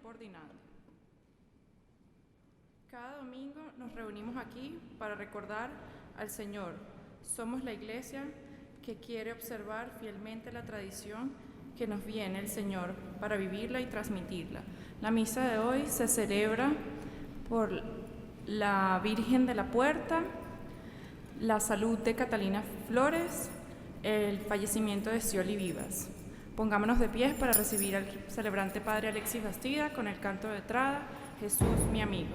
tiempo ordinario. Cada domingo nos reunimos aquí para recordar al Señor. Somos la iglesia que quiere observar fielmente la tradición que nos viene el Señor para vivirla y transmitirla. La misa de hoy se celebra por la Virgen de la Puerta, la salud de Catalina Flores, el fallecimiento de Scioli Vivas. Pongámonos de pies para recibir al celebrante Padre Alexis Bastida con el canto de entrada, Jesús mi amigo.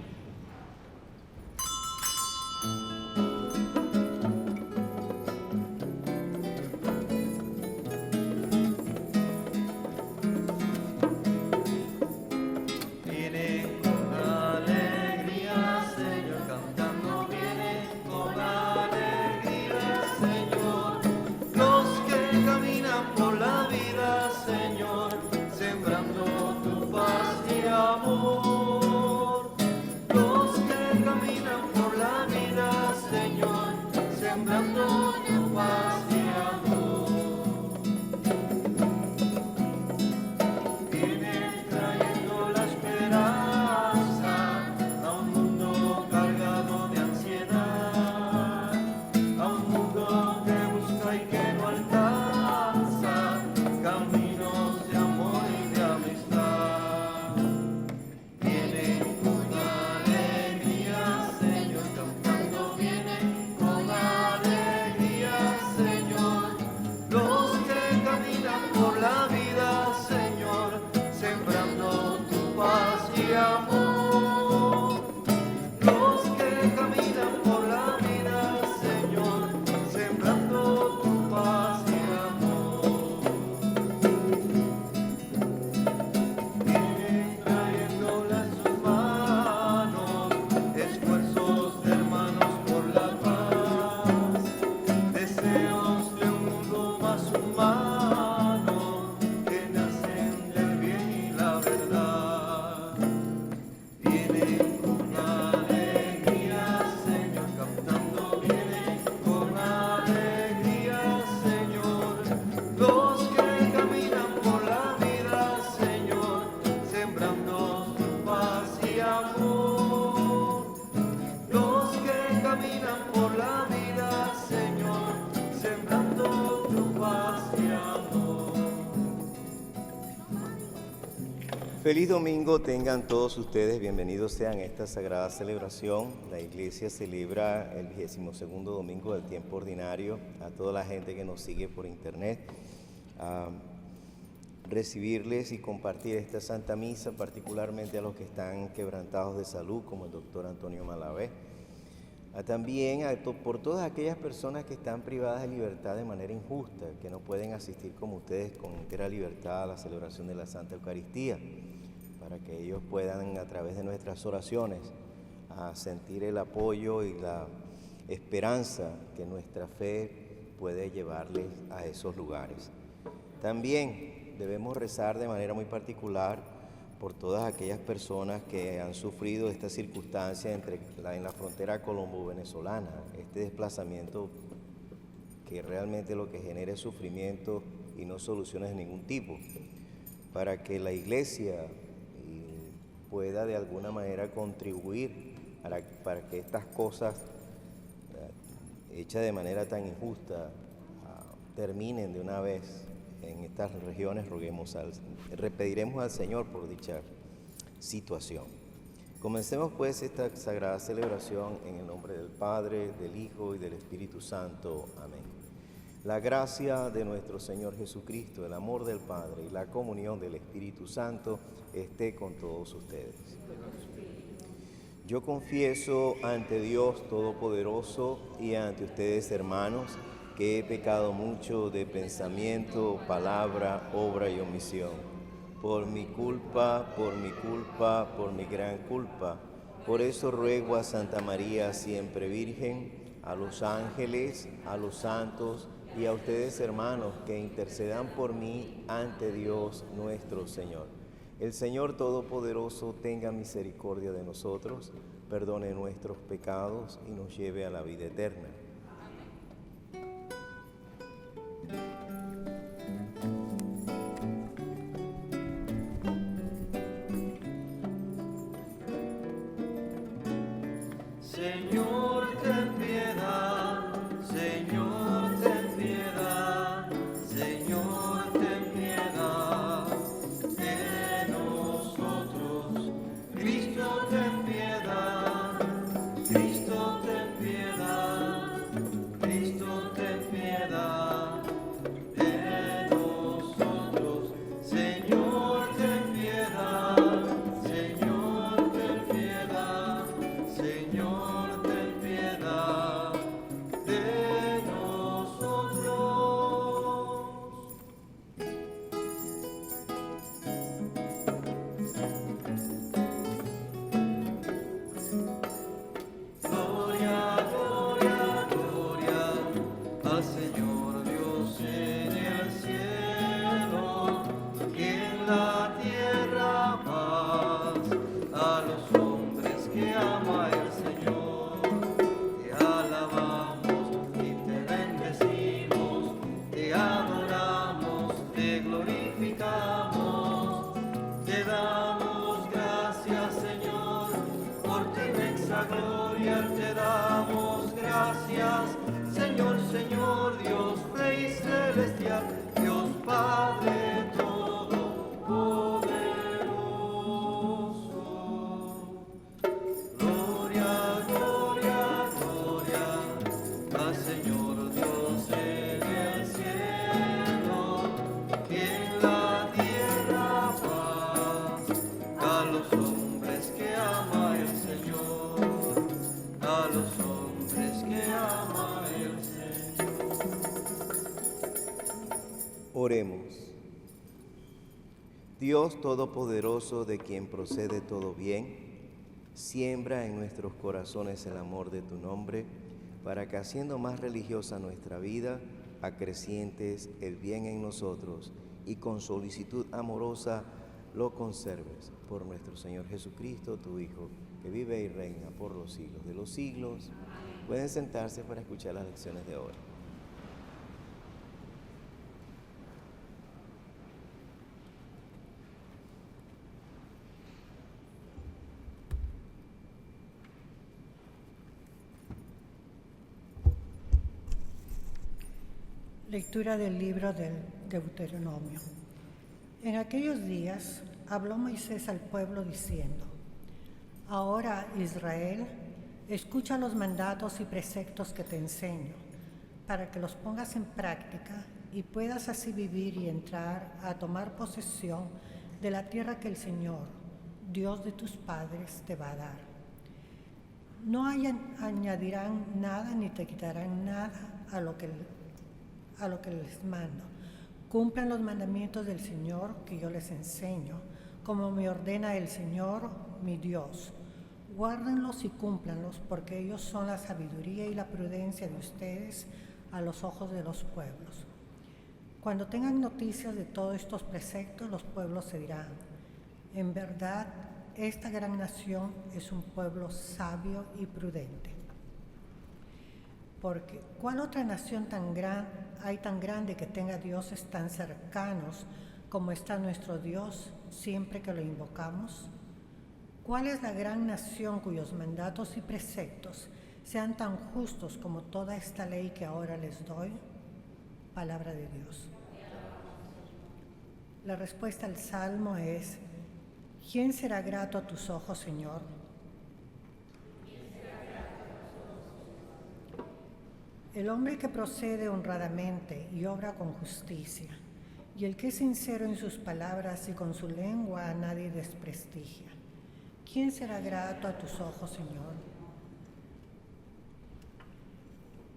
Feliz domingo tengan todos ustedes, bienvenidos sean a esta sagrada celebración. La iglesia celebra el 22º domingo del tiempo ordinario. A toda la gente que nos sigue por internet, a recibirles y compartir esta Santa Misa, particularmente a los que están quebrantados de salud, como el doctor Antonio Malavé. También por todas aquellas personas que están privadas de libertad de manera injusta, que no pueden asistir como ustedes con entera libertad a la celebración de la Santa Eucaristía, para que ellos puedan, a través de nuestras oraciones, sentir el apoyo y la esperanza que nuestra fe puede llevarles a esos lugares. También debemos rezar de manera muy particular por todas aquellas personas que han sufrido esta circunstancia en la frontera colombo-venezolana, este desplazamiento que realmente lo que genera es sufrimiento y no soluciones de ningún tipo, para que la iglesia pueda de alguna manera contribuir para que estas cosas hechas de manera tan injusta terminen de una vez en estas regiones. Pediremos al Señor por dicha situación. Comencemos pues esta sagrada celebración en el nombre del Padre, del Hijo y del Espíritu Santo. Amén. La gracia de nuestro Señor Jesucristo, el amor del Padre y la comunión del Espíritu Santo esté con todos ustedes. Yo confieso ante Dios Todopoderoso y ante ustedes, hermanos, que he pecado mucho de pensamiento, palabra, obra y omisión. Por mi culpa, por mi gran culpa. Por eso ruego a Santa María, siempre Virgen, a los ángeles, a los santos y a ustedes, hermanos, que intercedan por mí ante Dios nuestro Señor. El Señor Todopoderoso tenga misericordia de nosotros, perdone nuestros pecados y nos lleve a la vida eterna. gloria te damos gracias, Señor, Señor, Dios Rey celestial, Dios Padre todopoderoso. Gloria, gloria, gloria al Señor Dios en el cielo, y en la tierra paz a los hombres que ama el Señor, a los hombres que ama el Señor. Oremos. Dios Todopoderoso, de quien procede todo bien, siembra en nuestros corazones el amor de tu nombre, para que haciendo más religiosa nuestra vida, acrecientes el bien en nosotros y con solicitud amorosa lo conserves. Por nuestro Señor Jesucristo, tu Hijo, que vive y reina por los siglos de los siglos. Pueden sentarse para escuchar las lecciones de hoy. Lectura del libro del Deuteronomio. En aquellos días habló Moisés al pueblo diciendo: Ahora, Israel, escucha los mandatos y preceptos que te enseño, para que los pongas en práctica y puedas así vivir y entrar a tomar posesión de la tierra que el Señor, Dios de tus padres, te va a dar. No añadirán nada ni te quitarán nada a lo que les mando. Cumplan los mandamientos del Señor que yo les enseño, como me ordena el Señor, mi Dios. Guárdenlos y cúmplanlos, porque ellos son la sabiduría y la prudencia de ustedes a los ojos de los pueblos. Cuando tengan noticias de todos estos preceptos, los pueblos se dirán: en verdad, esta gran nación es un pueblo sabio y prudente. Porque ¿cuál otra nación hay tan grande que tenga dioses tan cercanos como está nuestro Dios siempre que lo invocamos? ¿Cuál es la gran nación cuyos mandatos y preceptos sean tan justos como toda esta ley que ahora les doy? Palabra de Dios. La respuesta al Salmo es: ¿quién será grato a tus ojos, Señor? El hombre que procede honradamente y obra con justicia, y el que es sincero en sus palabras y con su lengua a nadie desprestigia. ¿Quién será grato a tus ojos, Señor?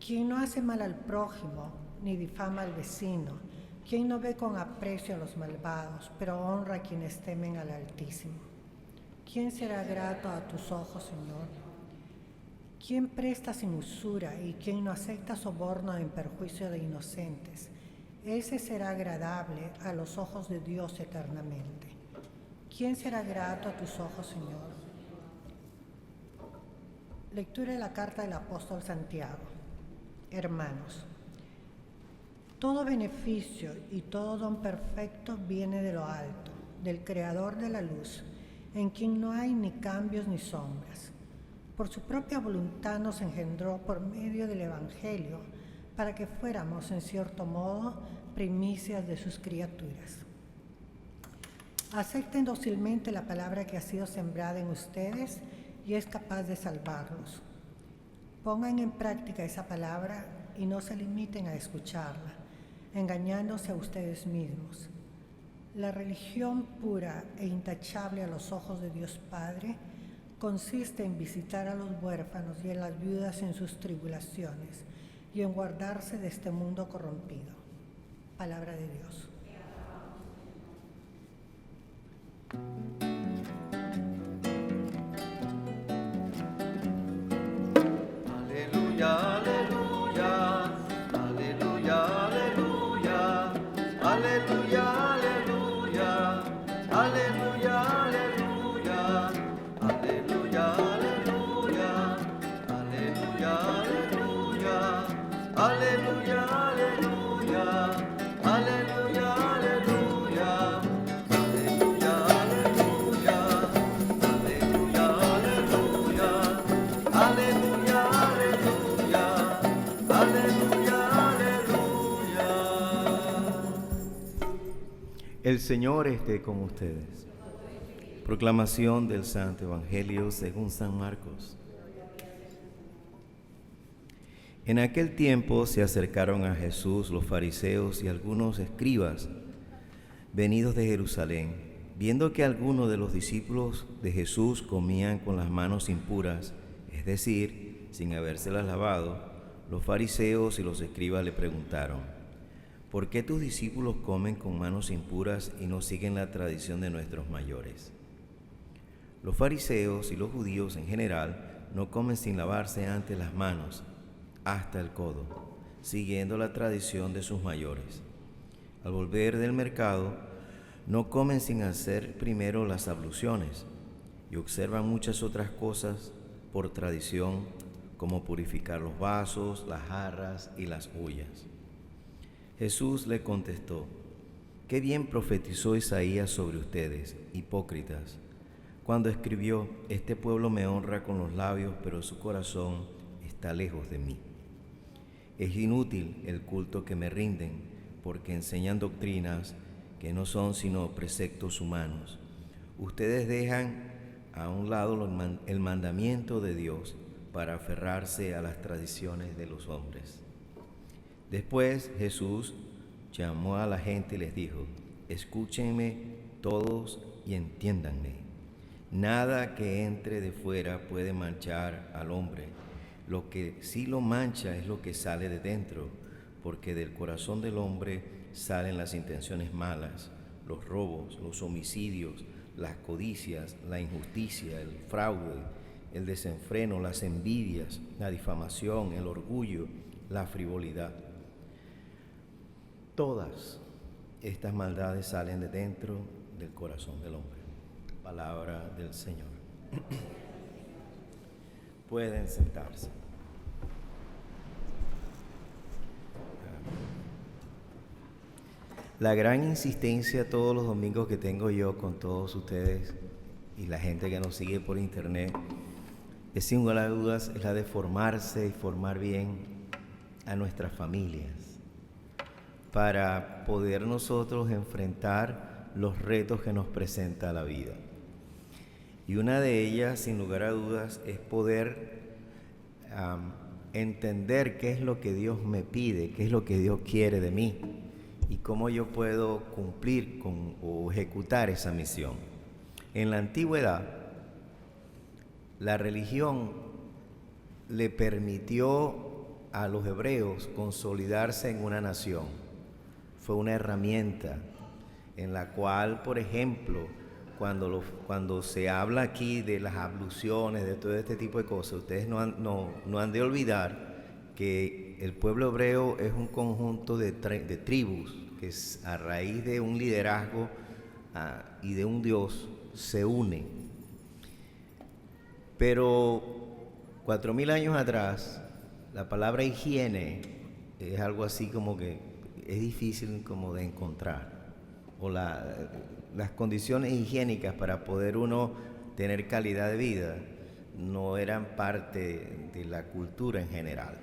¿Quién no hace mal al prójimo, ni difama al vecino? ¿Quién no ve con aprecio a los malvados, pero honra a quienes temen al Altísimo? ¿Quién será grato a tus ojos, Señor? ¿Quién presta sin usura y quién no acepta soborno en perjuicio de inocentes? Ese será agradable a los ojos de Dios eternamente. ¿Quién será grato a tus ojos, Señor? Lectura de la carta del apóstol Santiago. Hermanos, todo beneficio y todo don perfecto viene de lo alto, del Creador de la luz, en quien no hay ni cambios ni sombras. Por su propia voluntad nos engendró por medio del Evangelio, para que fuéramos, en cierto modo, primicias de sus criaturas. Acepten dócilmente la palabra que ha sido sembrada en ustedes y es capaz de salvarlos. Pongan en práctica esa palabra y no se limiten a escucharla, engañándose a ustedes mismos. La religión pura e intachable a los ojos de Dios Padre consiste en visitar a los huérfanos y a las viudas en sus tribulaciones y en guardarse de este mundo corrompido. Palabra de Dios. Aleluya, aleluya, aleluya, aleluya, aleluya, aleluya, aleluya, aleluya, aleluya, aleluya, aleluya, aleluya, aleluya, aleluya, aleluya, aleluya, aleluya, aleluya. El Señor esté con ustedes. Proclamación del Santo Evangelio según San Marcos. En aquel tiempo se acercaron a Jesús los fariseos y algunos escribas venidos de Jerusalén, viendo que algunos de los discípulos de Jesús comían con las manos impuras, es decir, sin habérselas lavado. Los fariseos y los escribas le preguntaron: ¿por qué tus discípulos comen con manos impuras y no siguen la tradición de nuestros mayores? Los fariseos y los judíos en general no comen sin lavarse antes las manos hasta el codo, siguiendo la tradición de sus mayores. Al volver del mercado, no comen sin hacer primero las abluciones y observan muchas otras cosas por tradición, como purificar los vasos, las jarras y las ollas. Jesús le contestó: «Qué bien profetizó Isaías sobre ustedes, hipócritas, cuando escribió: este pueblo me honra con los labios, pero su corazón está lejos de mí. Es inútil el culto que me rinden, porque enseñan doctrinas que no son sino preceptos humanos. Ustedes dejan a un lado el mandamiento de Dios para aferrarse a las tradiciones de los hombres». Después Jesús llamó a la gente y les dijo: «Escúchenme todos y entiéndanme. Nada que entre de fuera puede manchar al hombre. Lo que sí lo mancha es lo que sale de dentro, porque del corazón del hombre salen las intenciones malas, los robos, los homicidios, las codicias, la injusticia, el fraude, el desenfreno, las envidias, la difamación, el orgullo, la frivolidad. Todas estas maldades salen de dentro del corazón del hombre». Palabra del Señor. Pueden sentarse. La gran insistencia todos los domingos que tengo yo con todos ustedes y la gente que nos sigue por internet es, sin lugar a dudas, es la de formarse y formar bien a nuestras familias para poder nosotros enfrentar los retos que nos presenta la vida. Y una de ellas, sin lugar a dudas, es poder entender qué es lo que Dios me pide, qué es lo que Dios quiere de mí y cómo yo puedo cumplir o ejecutar esa misión. En la antigüedad, la religión le permitió a los hebreos consolidarse en una nación. Fue una herramienta en la cual, por ejemplo, cuando se habla aquí de las abluciones, de todo este tipo de cosas, ustedes no han de olvidar que el pueblo hebreo es un conjunto de tribus que a raíz de un liderazgo y de un Dios se unen. Pero 4000 años atrás, la palabra higiene es algo así como que es difícil como de encontrar, o las condiciones higiénicas para poder uno tener calidad de vida no eran parte de la cultura en general.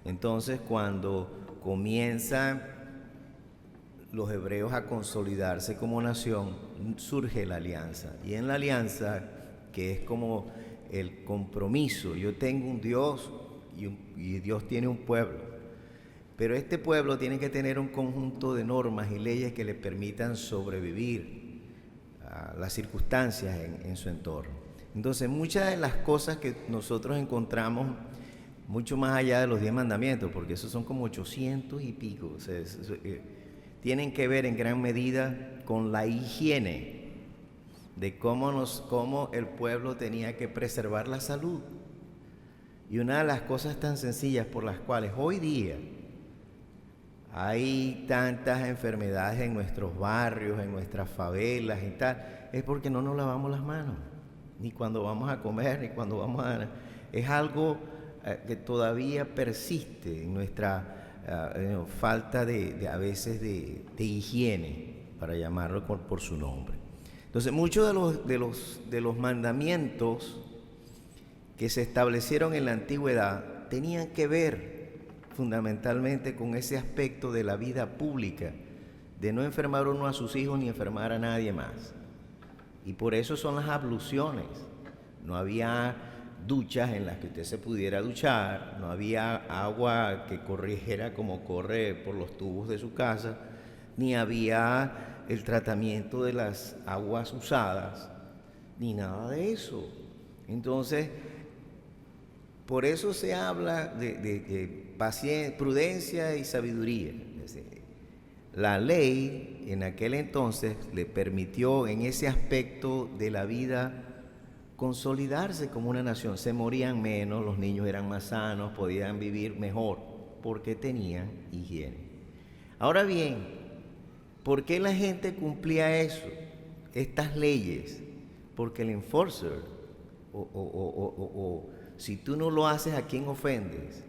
Entonces, cuando comienzan los hebreos a consolidarse como nación, surge la alianza. Y en la alianza, que es como el compromiso, yo tengo un Dios y Dios tiene un pueblo. Pero este pueblo tiene que tener un conjunto de normas y leyes que le permitan sobrevivir a las circunstancias en su entorno. Entonces, muchas de las cosas que nosotros encontramos, mucho más allá de los 10 mandamientos, porque esos son como 800 y pico, o sea, tienen que ver en gran medida con la higiene, de cómo el pueblo tenía que preservar la salud. Y una de las cosas tan sencillas por las cuales hoy día hay tantas enfermedades en nuestros barrios, en nuestras favelas y tal, es porque no nos lavamos las manos, ni cuando vamos a comer, ni cuando vamos a... Es algo que todavía persiste en nuestra falta a veces de higiene, para llamarlo por su nombre. Entonces, muchos de los mandamientos que se establecieron en la antigüedad tenían que ver fundamentalmente con ese aspecto de la vida pública de no enfermar uno a sus hijos ni enfermar a nadie más. Y por eso son las abluciones. No había duchas en las que usted se pudiera duchar, no había agua que corriera como corre por los tubos de su casa, ni había el tratamiento de las aguas usadas, ni nada de eso. Entonces, por eso se habla de paciencia, prudencia y sabiduría. La ley en aquel entonces le permitió en ese aspecto de la vida consolidarse como una nación. Se morían menos, los niños eran más sanos, podían vivir mejor porque tenían higiene. Ahora bien, ¿por qué la gente cumplía eso, estas leyes? Porque el enforcer, si tú no lo haces, ¿a quién ofendes?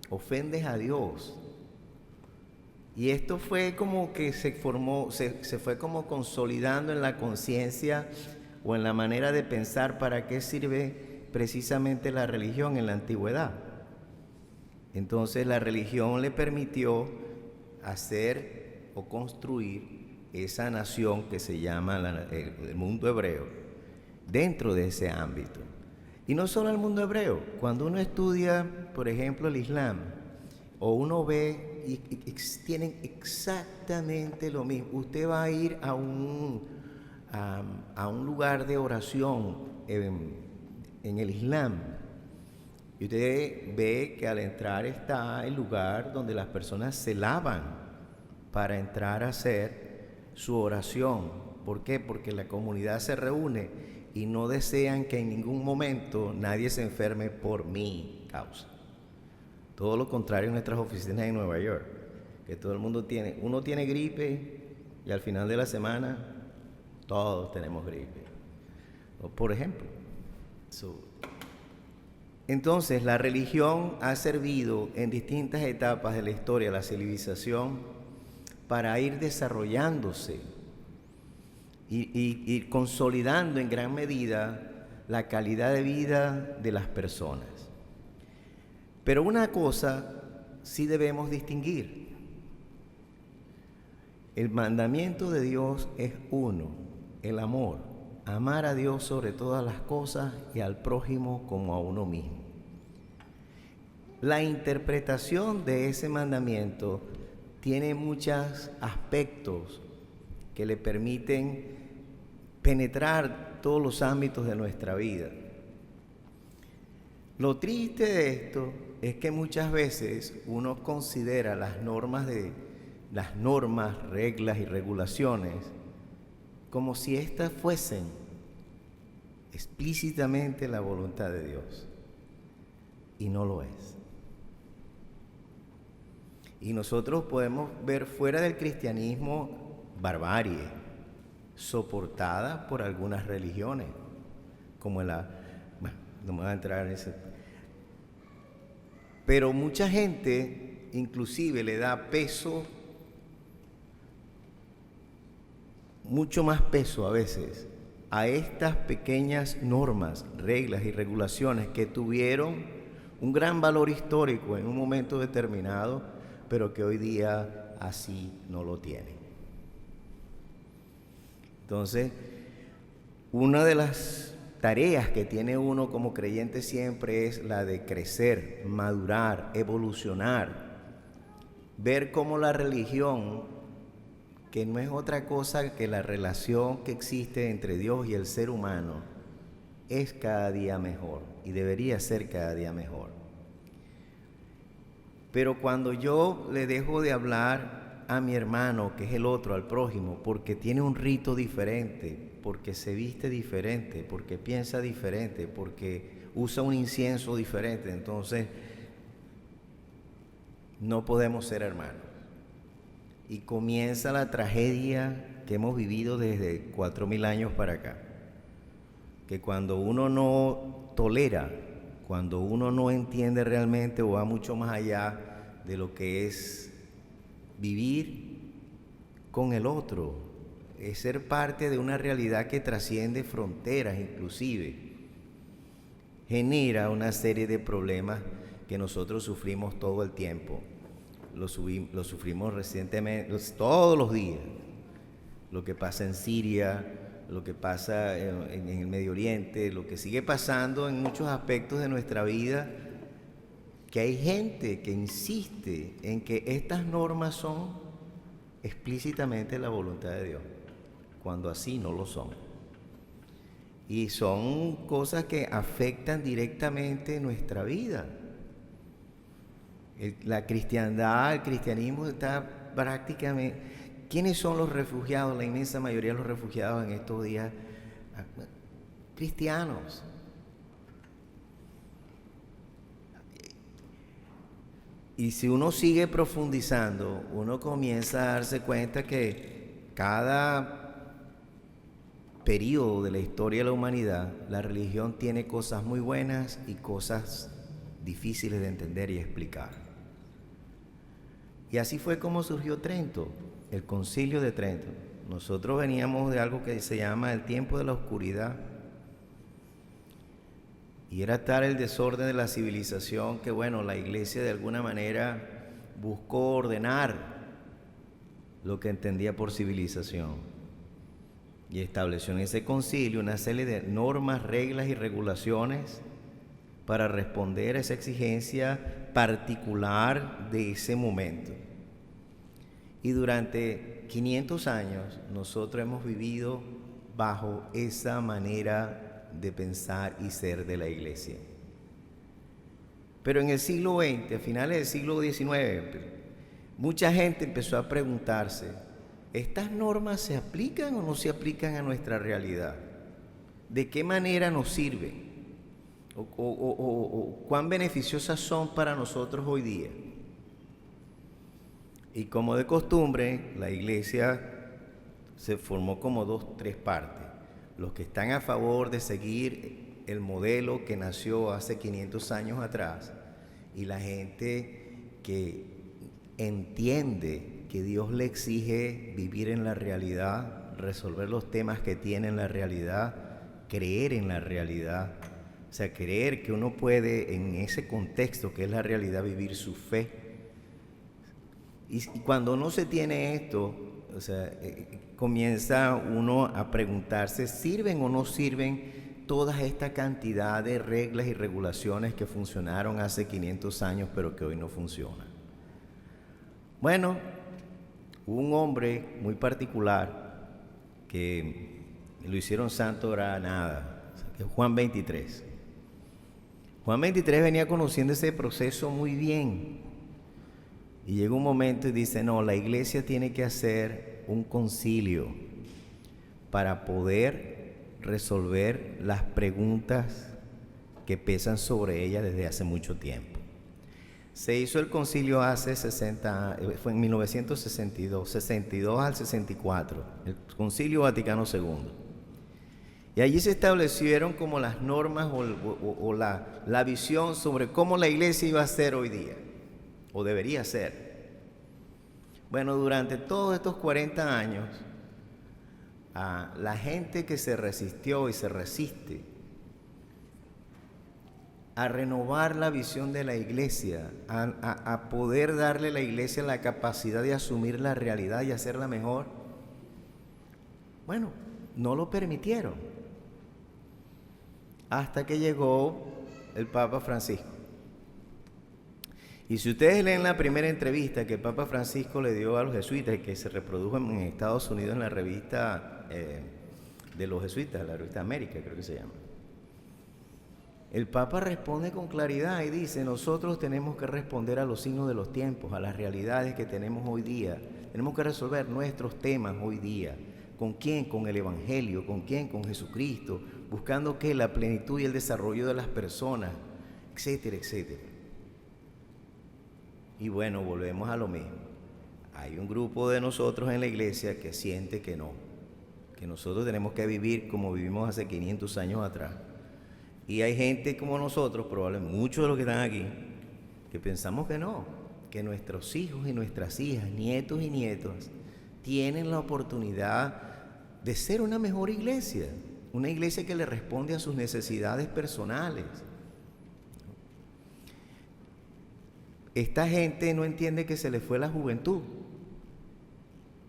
Ofendes a Dios. Y esto fue como que se fue como consolidando en la conciencia o en la manera de pensar para qué sirve precisamente la religión en la antigüedad. Entonces la religión le permitió hacer o construir esa nación que se llama el mundo hebreo dentro de ese ámbito. Y no solo el mundo hebreo, cuando uno estudia, por ejemplo, el Islam, o uno ve y tienen exactamente lo mismo. Usted va a ir a un lugar de oración en el Islam y usted ve que al entrar está el lugar donde las personas se lavan para entrar a hacer su oración. ¿Por qué? Porque la comunidad se reúne y no desean que en ningún momento nadie se enferme por mi causa. Todo lo contrario en nuestras oficinas en Nueva York, que todo el mundo uno tiene gripe y al final de la semana todos tenemos gripe, por ejemplo. Entonces la religión ha servido en distintas etapas de la historia de la civilización para ir desarrollándose y consolidando en gran medida la calidad de vida de las personas. Pero una cosa sí debemos distinguir. El mandamiento de Dios es uno, el amor. Amar a Dios sobre todas las cosas y al prójimo como a uno mismo. La interpretación de ese mandamiento tiene muchos aspectos que le permiten penetrar todos los ámbitos de nuestra vida. Lo triste de esto es que muchas veces uno considera las normas, reglas y regulaciones como si éstas fuesen explícitamente la voluntad de Dios, y no lo es. Y nosotros podemos ver fuera del cristianismo barbarie soportada por algunas religiones, como no me voy a entrar en ese. Pero mucha gente inclusive le da peso, mucho más peso a veces, a estas pequeñas normas, reglas y regulaciones que tuvieron un gran valor histórico en un momento determinado, pero que hoy día así no lo tienen. Entonces, una de las tareas que tiene uno como creyente siempre es la de crecer, madurar, evolucionar, ver cómo la religión, que no es otra cosa que la relación que existe entre Dios y el ser humano, es cada día mejor y debería ser cada día mejor. Pero cuando yo le dejo de hablar a mi hermano, que es el otro, al prójimo, porque tiene un rito diferente, porque se viste diferente, porque piensa diferente, porque usa un incienso diferente, entonces no podemos ser hermanos. Y comienza la tragedia que hemos vivido desde 4000 años para acá. Que cuando uno no tolera, cuando uno no entiende realmente o va mucho más allá de lo que es vivir con el otro, es ser parte de una realidad que trasciende fronteras inclusive, genera una serie de problemas que nosotros sufrimos todo el tiempo. lo sufrimos recientemente, todos los días. Lo que pasa en Siria, lo que pasa en el Medio Oriente, lo que sigue pasando en muchos aspectos de nuestra vida, que hay gente que insiste en que estas normas son explícitamente la voluntad de Dios, cuando así no lo son. Y son cosas que afectan directamente nuestra vida. La cristiandad, el cristianismo está prácticamente... ¿Quiénes son los refugiados? La inmensa mayoría de los refugiados en estos días, cristianos. Y si uno sigue profundizando, uno comienza a darse cuenta que cada periodo de la historia de la humanidad, la religión tiene cosas muy buenas y cosas difíciles de entender y explicar. Y así fue como surgió Trento, el Concilio de Trento. Nosotros veníamos de algo que se llama el tiempo de la oscuridad. Y era tal el desorden de la civilización que, bueno, la Iglesia de alguna manera buscó ordenar lo que entendía por civilización. Y estableció en ese concilio una serie de normas, reglas y regulaciones para responder a esa exigencia particular de ese momento. Y durante 500 años nosotros hemos vivido bajo esa manera de pensar y ser de la Iglesia. Pero en el siglo XX, a finales del siglo XIX, mucha gente empezó a preguntarse, ¿estas normas se aplican o no se aplican a nuestra realidad? ¿De qué manera nos sirven? ¿O cuán beneficiosas son para nosotros hoy día? Y como de costumbre, la Iglesia se formó como tres partes. Los que están a favor de seguir el modelo que nació hace 500 años atrás y la gente que entiende que Dios le exige vivir en la realidad, resolver los temas que tiene en la realidad, creer en la realidad. O sea, creer que uno puede en ese contexto que es la realidad vivir su fe. Y cuando no se tiene esto, o sea, comienza uno a preguntarse, ¿sirven o no sirven toda esta cantidad de reglas y regulaciones que funcionaron hace 500 años pero que hoy no funcionan? Bueno, hubo un hombre muy particular que lo hicieron santo era nada, que es Juan 23. Juan 23 venía conociendo ese proceso muy bien. Y llega un momento y dice, no, la Iglesia tiene que hacer un concilio para poder resolver las preguntas que pesan sobre ella desde hace mucho tiempo. Se hizo el concilio fue en 1962, 62 al 64, el Concilio Vaticano II. Y allí se establecieron como las normas o la visión sobre cómo la Iglesia iba a ser hoy día, o debería ser. Bueno, durante todos estos 40 años, la gente que se resistió y se resiste a renovar la visión de la Iglesia, a poder darle a la Iglesia la capacidad de asumir la realidad y hacerla mejor, bueno, no lo permitieron. Hasta que llegó el Papa Francisco. Y si ustedes leen la primera entrevista que el Papa Francisco le dio a los jesuitas, que se reprodujo en Estados Unidos en la revista de los jesuitas, la revista América creo que se llama, el Papa responde con claridad y dice, nosotros tenemos que responder a los signos de los tiempos, a las realidades que tenemos hoy día. Tenemos que resolver nuestros temas hoy día. ¿Con quién? Con el Evangelio. ¿Con quién? Con Jesucristo. Buscando que la plenitud y el desarrollo de las personas, etcétera, etcétera. Y bueno, volvemos a lo mismo. Hay un grupo de nosotros en la Iglesia que siente que no, que nosotros tenemos que vivir como vivimos hace 500 años atrás. Y hay gente como nosotros, probablemente muchos de los que están aquí, que pensamos que no, que nuestros hijos y nuestras hijas, nietos y nietas, tienen la oportunidad de ser una mejor iglesia, una iglesia que le responde a sus necesidades personales. esta gente no entiende que se les fue la juventud.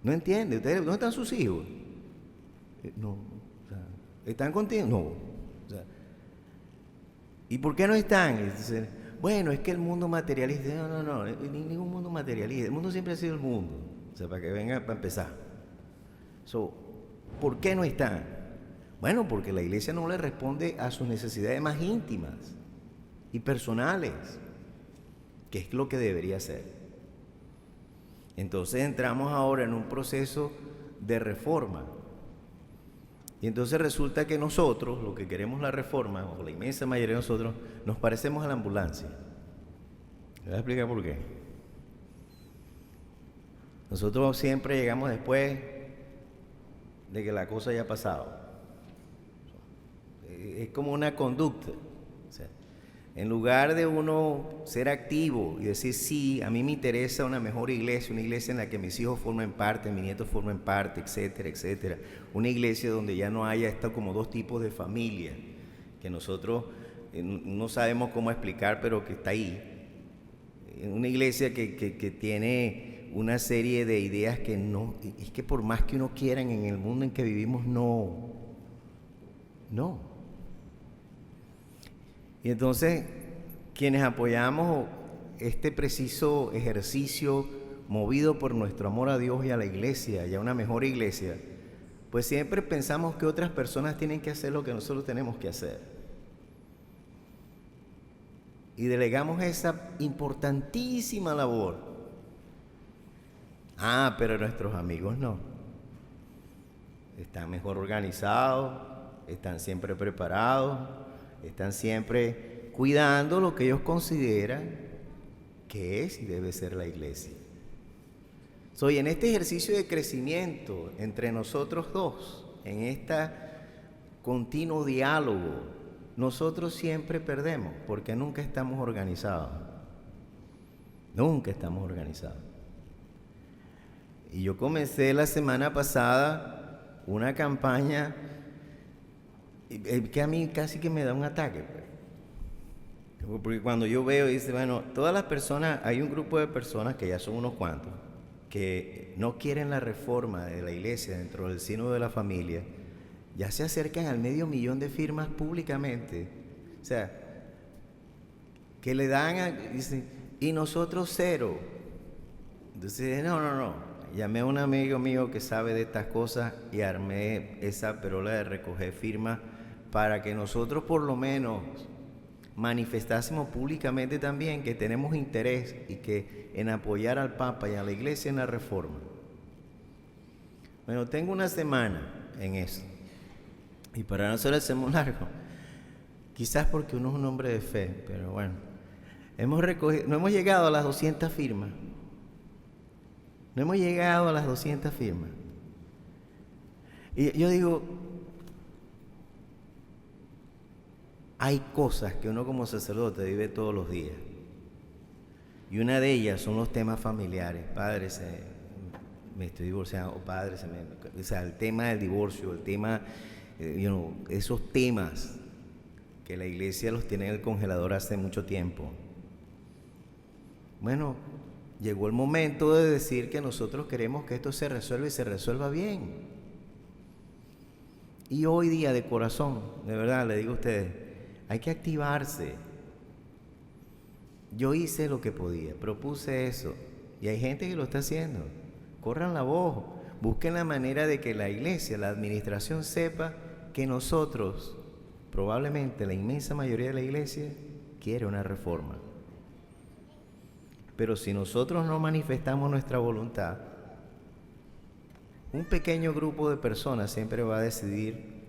No entiende. ¿Ustedes, dónde están sus hijos? No. O sea, ¿están contigo? No. O sea, ¿y por qué no están? Entonces, bueno, es que el mundo materialista. No, ningún mundo materialista. El mundo siempre ha sido el mundo. O sea, para que venga, para empezar. ¿Por qué no están? Bueno, porque la iglesia no le responde a sus necesidades más íntimas y personales, que es lo que debería ser. Entonces entramos ahora en un proceso de reforma. Y entonces resulta que nosotros, lo que queremos la reforma, o la inmensa mayoría de nosotros, nos parecemos a la ambulancia. Les voy a explicar por qué. Nosotros siempre llegamos después de que la cosa haya pasado. Es como una conducta. O sea, en lugar de uno ser activo y decir, sí, a mí me interesa una mejor iglesia, una iglesia en la que mis hijos formen parte, mis nietos formen parte, etcétera, etcétera. Una iglesia donde ya no haya como dos tipos de familia, que nosotros no sabemos cómo explicar, pero que está ahí. Una iglesia que tiene una serie de ideas que no, es que por más que uno quiera en el mundo en que vivimos, no. Y entonces, quienes apoyamos este preciso ejercicio movido por nuestro amor a Dios y a la iglesia, y a una mejor iglesia, pues siempre pensamos que otras personas tienen que hacer lo que nosotros tenemos que hacer. Y delegamos esa importantísima labor. Pero nuestros amigos no. Están mejor organizados, están siempre preparados, están siempre cuidando lo que ellos consideran que es y debe ser la iglesia. Y en este ejercicio de crecimiento entre nosotros dos, en este continuo diálogo, nosotros siempre perdemos porque nunca estamos organizados. Nunca estamos organizados. Y yo comencé la semana pasada una campaña que a mí casi que me da un ataque. Porque cuando yo veo, dice, bueno, todas las personas, hay un grupo de personas que ya son unos cuantos, que no quieren la reforma de la iglesia dentro del seno de la familia, ya se acercan al 500,000 de firmas públicamente. O sea, que le dan, dicen, y nosotros 0. Entonces, no. Llamé a un amigo mío que sabe de estas cosas y armé esa perola de recoger firmas para que nosotros por lo menos manifestásemos públicamente también que tenemos interés y que en apoyar al Papa y a la Iglesia en la reforma. Bueno, tengo una semana en eso. Y para no hacer el sermón largo, quizás porque uno es un hombre de fe, pero bueno, no hemos llegado a las 200 firmas. No hemos llegado a las 200 firmas. Y yo digo, hay cosas que uno como sacerdote vive todos los días. Y una de ellas son los temas familiares. Padre, me estoy divorciando, o padre, o sea, el tema del divorcio, el tema, esos temas que la iglesia los tiene en el congelador hace mucho tiempo. Bueno, llegó el momento de decir que nosotros queremos que esto se resuelva y se resuelva bien. Y hoy día, de corazón, de verdad, le digo a ustedes, hay que activarse. Yo hice lo que podía, propuse eso, y hay gente que lo está haciendo. Corran la voz, busquen la manera de que la iglesia, la administración sepa que nosotros, probablemente la inmensa mayoría de la iglesia, quiere una reforma. Pero si nosotros no manifestamos nuestra voluntad, un pequeño grupo de personas siempre va a decidir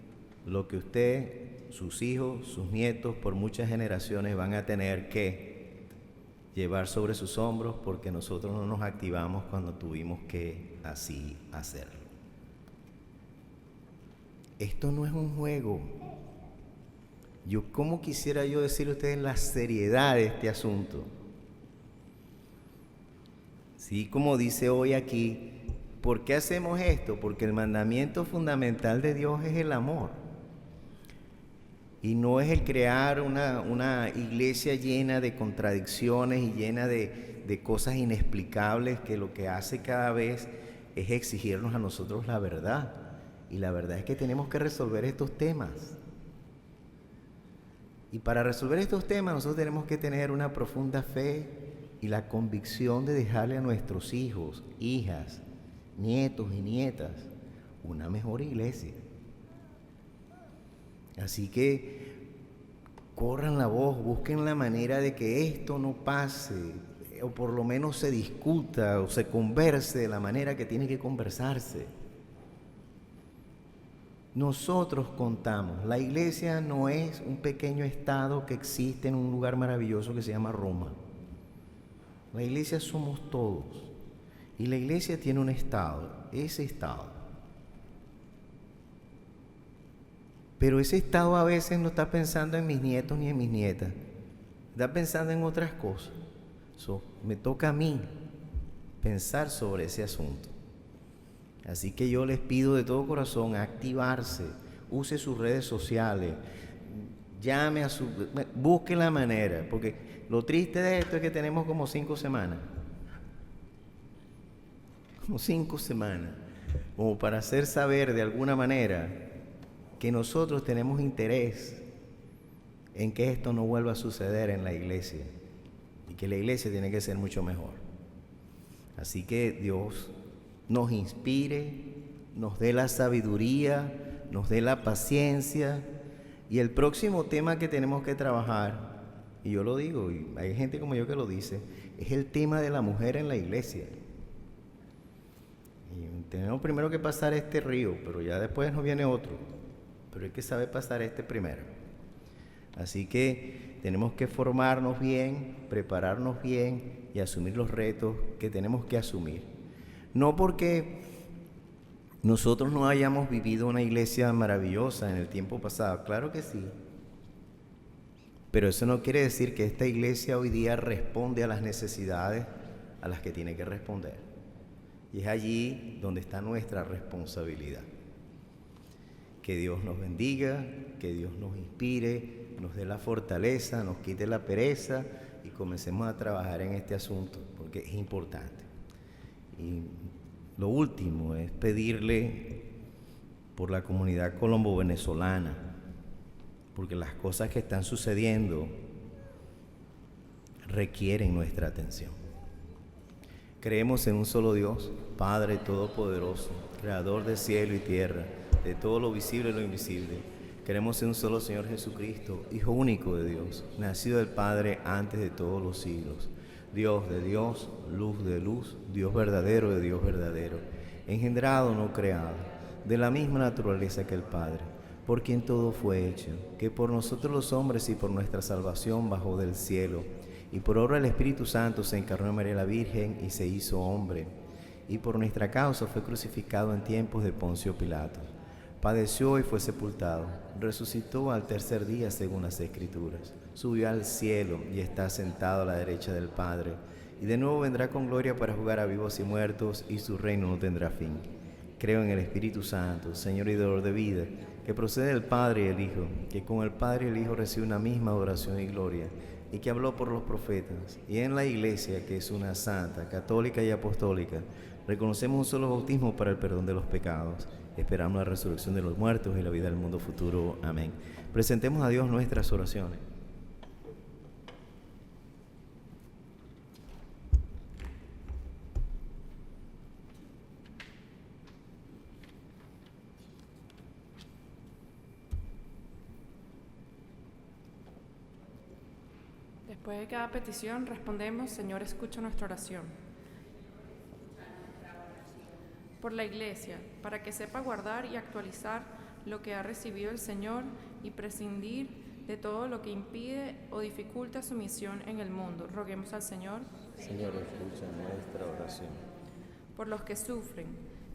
lo que usted, sus hijos, sus nietos, por muchas generaciones van a tener que llevar sobre sus hombros porque nosotros no nos activamos cuando tuvimos que así hacerlo. Esto no es un juego. ¿Cómo quisiera yo decirle a ustedes la seriedad de este asunto? Sí, como dice hoy aquí, ¿por qué hacemos esto? Porque el mandamiento fundamental de Dios es el amor. Y no es el crear una iglesia llena de contradicciones y llena de cosas inexplicables, que lo que hace cada vez es exigirnos a nosotros la verdad. Y la verdad es que tenemos que resolver estos temas. Y para resolver estos temas nosotros tenemos que tener una profunda fe y la convicción de dejarle a nuestros hijos, hijas, nietos y nietas una mejor iglesia. Así que corran la voz, busquen la manera de que esto no pase, o por lo menos se discuta o se converse de la manera que tiene que conversarse. Nosotros contamos, la iglesia no es un pequeño estado que existe en un lugar maravilloso que se llama Roma. La iglesia somos todos, y la iglesia tiene un estado, ese estado. Pero ese estado a veces no está pensando en mis nietos ni en mis nietas, está pensando en otras cosas. Me toca a mí pensar sobre ese asunto. Así que yo les pido de todo corazón activarse, use sus redes sociales, busque la manera, porque lo triste de esto es que tenemos como 5 semanas, como para hacer saber de alguna manera que nosotros tenemos interés en que esto no vuelva a suceder en la iglesia y que la iglesia tiene que ser mucho mejor. Así que Dios nos inspire, nos dé la sabiduría, nos dé la paciencia. Y el próximo tema que tenemos que trabajar, y yo lo digo, y hay gente como yo que lo dice, es el tema de la mujer en la iglesia. Y tenemos primero que pasar este río, pero ya después nos viene otro. Pero hay que saber pasar este primero. Así que tenemos que formarnos bien, prepararnos bien y asumir los retos que tenemos que asumir. No porque nosotros no hayamos vivido una iglesia maravillosa en el tiempo pasado, claro que sí. Pero eso no quiere decir que esta iglesia hoy día responde a las necesidades a las que tiene que responder. Y es allí donde está nuestra responsabilidad. Que Dios nos bendiga, que Dios nos inspire, nos dé la fortaleza, nos quite la pereza y comencemos a trabajar en este asunto, porque es importante. Y lo último es pedirle por la comunidad colombo-venezolana, porque las cosas que están sucediendo requieren nuestra atención. Creemos en un solo Dios, Padre Todopoderoso, Creador de cielo y tierra, de todo lo visible y lo invisible. Creemos en un solo Señor Jesucristo, Hijo único de Dios, nacido del Padre antes de todos los siglos. Dios de Dios, luz de luz, Dios verdadero de Dios verdadero, engendrado, no creado, de la misma naturaleza que el Padre, por quien todo fue hecho, que por nosotros los hombres y por nuestra salvación bajó del cielo, y por obra del Espíritu Santo se encarnó en María la Virgen y se hizo hombre, y por nuestra causa fue crucificado en tiempos de Poncio Pilato. Padeció y fue sepultado, resucitó al tercer día según las Escrituras, subió al cielo y está sentado a la derecha del Padre, y de nuevo vendrá con gloria para juzgar a vivos y muertos, y su reino no tendrá fin. Creo en el Espíritu Santo, Señor y dador de vida, que procede del Padre y el Hijo, que con el Padre y el Hijo recibe una misma adoración y gloria, y que habló por los profetas, y en la Iglesia, que es una santa, católica y apostólica, reconocemos un solo bautismo para el perdón de los pecados. Esperamos la resurrección de los muertos y la vida del mundo futuro. Amén. Presentemos a Dios nuestras oraciones. Después de cada petición respondemos: Señor, escucha nuestra oración. Por la Iglesia, para que sepa guardar y actualizar lo que ha recibido el Señor y prescindir de todo lo que impide o dificulta su misión en el mundo. Roguemos al Señor. Señor, escucha nuestra oración. Por los que sufren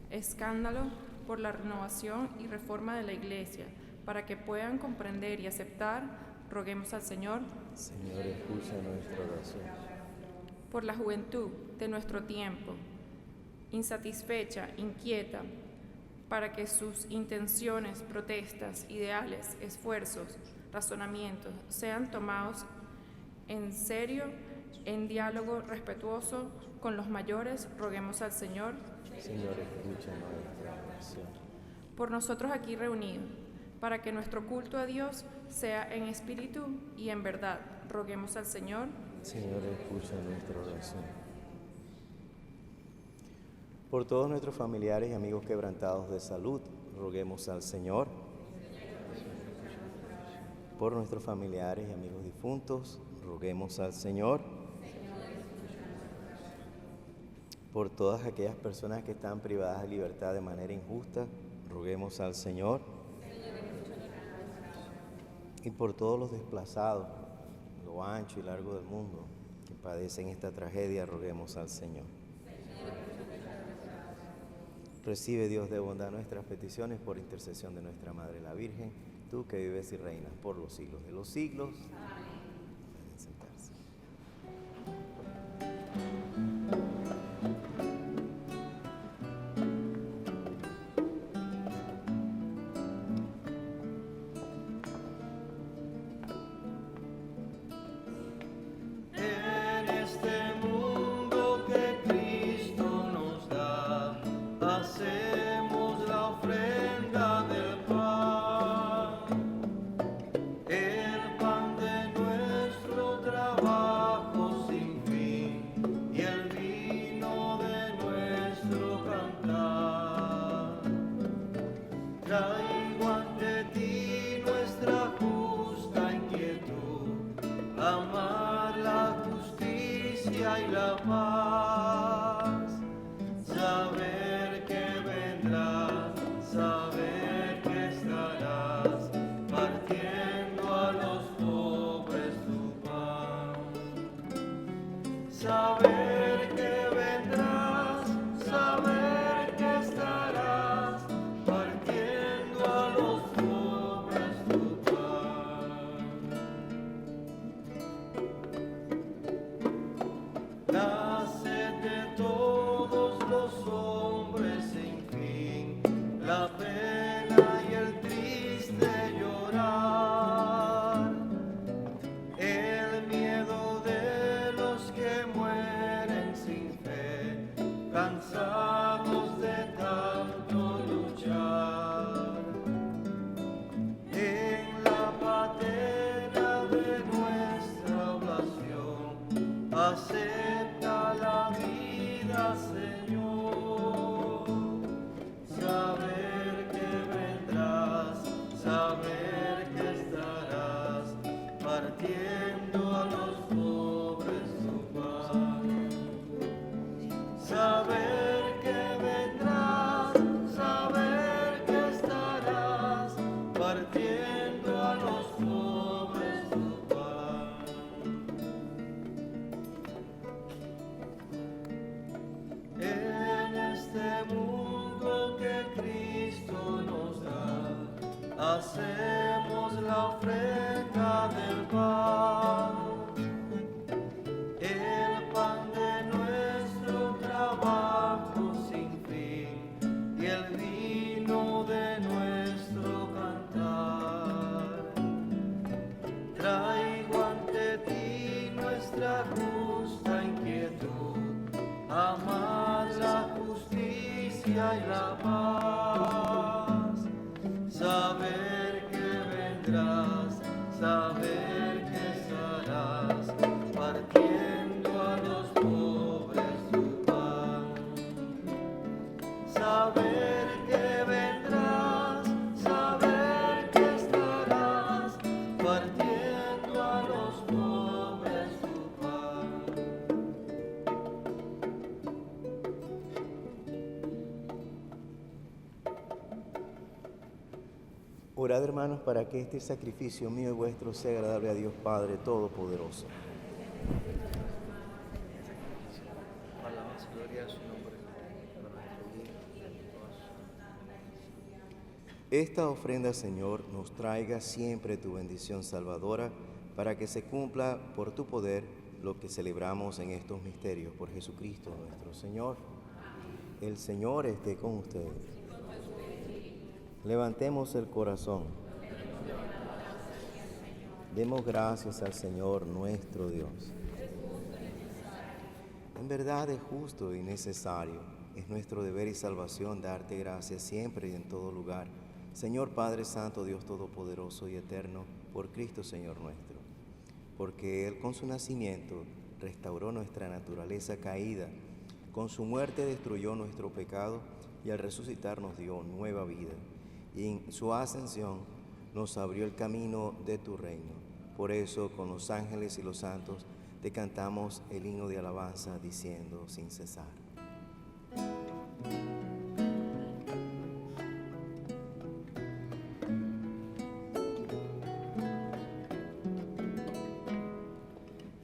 escándalo por la renovación y reforma de la Iglesia, para que puedan comprender y aceptar, roguemos al Señor. Señor, escucha nuestra oración. Por la juventud de nuestro tiempo, insatisfecha, inquieta, para que sus intenciones, protestas, ideales, esfuerzos, razonamientos sean tomados en serio, en diálogo respetuoso con los mayores, roguemos al Señor. Señor, escucha nuestra oración. Por nosotros aquí reunidos, para que nuestro culto a Dios sea en espíritu y en verdad, roguemos al Señor. Señor, escucha nuestra oración. Por todos nuestros familiares y amigos quebrantados de salud, roguemos al Señor. Por nuestros familiares y amigos difuntos, roguemos al Señor. Por todas aquellas personas que están privadas de libertad de manera injusta, roguemos al Señor. Y por todos los desplazados, lo ancho y largo del mundo, que padecen esta tragedia, roguemos al Señor. Recibe, Dios de bondad, nuestras peticiones por intercesión de nuestra Madre la Virgen, tú que vives y reinas por los siglos de los siglos. Pueden sentarse. En este mundo que Cristo nos da, hacemos la ofrenda del pan, el pan de nuestro trabajo sin fin y el vino de nuestro cantar. Traigo ante ti nuestra justa inquietud, amar la justicia y la paz, saber que vendrás, saber que estarás partiendo a los pobres tu pan, saber que vendrás, saber que estarás partiendo a los pobres tu pan. La sed de todos los hombres sin fin, la pena y el triste llorar, el miedo de los que mueren sin fe, cansados de tanto luchar. En la patena de nuestra oblación, acepta la vida, Señor. Saber que vendrás, saber que estarás partiendo a los pobres tu pan. Saber que vendrás, saber que estarás partiendo a los pobres tu pan. En este mundo que Cristo nos da, hacemos la ofrenda del pan, el pan de nuestro trabajo sin fin y el vino de nuestro cantar. Traigo ante ti nuestra justa inquietud, amar la justicia y la paz, saber que vendrás, saber que estarás partiendo a los pobres tu pan, saber que vendrás, saber que estarás partiendo a los pobres tu pan. Orad, hermanos, para que este sacrificio mío y vuestro sea agradable a Dios Padre Todopoderoso. Alabanza y gloria a su nombre, para nuestro bien y en paz. Esta ofrenda, Señor, nos traiga siempre tu bendición salvadora, para que se cumpla por tu poder lo que celebramos en estos misterios, por Jesucristo nuestro Señor. El Señor esté con ustedes. Levantemos el corazón. Demos gracias al Señor nuestro Dios. En verdad es justo y necesario. Es nuestro deber y salvación darte gracias siempre y en todo lugar. Señor Padre Santo, Dios Todopoderoso y Eterno, por Cristo Señor nuestro. Porque Él con su nacimiento restauró nuestra naturaleza caída, con su muerte destruyó nuestro pecado y al resucitar nos dio nueva vida. Y en su ascensión nos abrió el camino de tu reino. Por eso, con los ángeles y los santos, te cantamos el himno de alabanza diciendo sin cesar.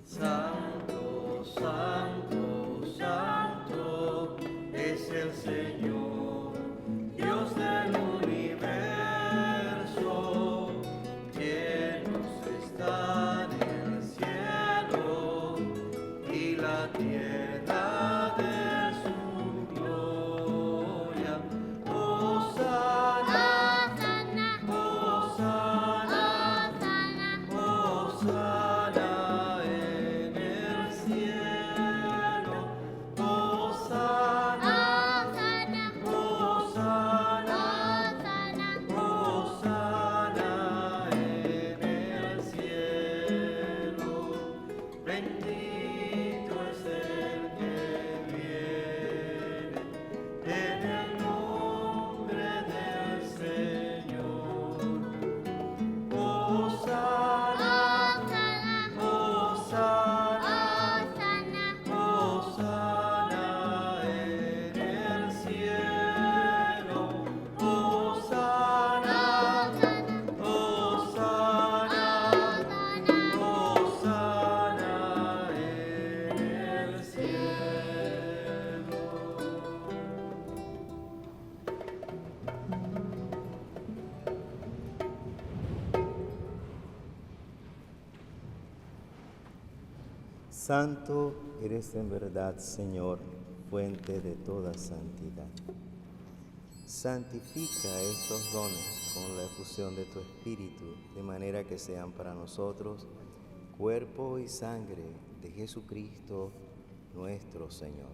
Santo, santo, santo es el Señor, Dios del universo. Llenos están el cielo y la tierra de su gloria. Hosana, Hosana, Hosana en el cielo. Hosana, Hosana, Hosana en el cielo. Bendito es el que viene en el nombre del Señor. Hosana, Hosana, Hosana en el cielo. Hosana, Hosana, Hosana en el cielo. Santo eres en verdad, Señor, fuente de toda santidad. Santifica estos dones con la efusión de tu Espíritu, de manera que sean para nosotros cuerpo y sangre de Jesucristo nuestro Señor,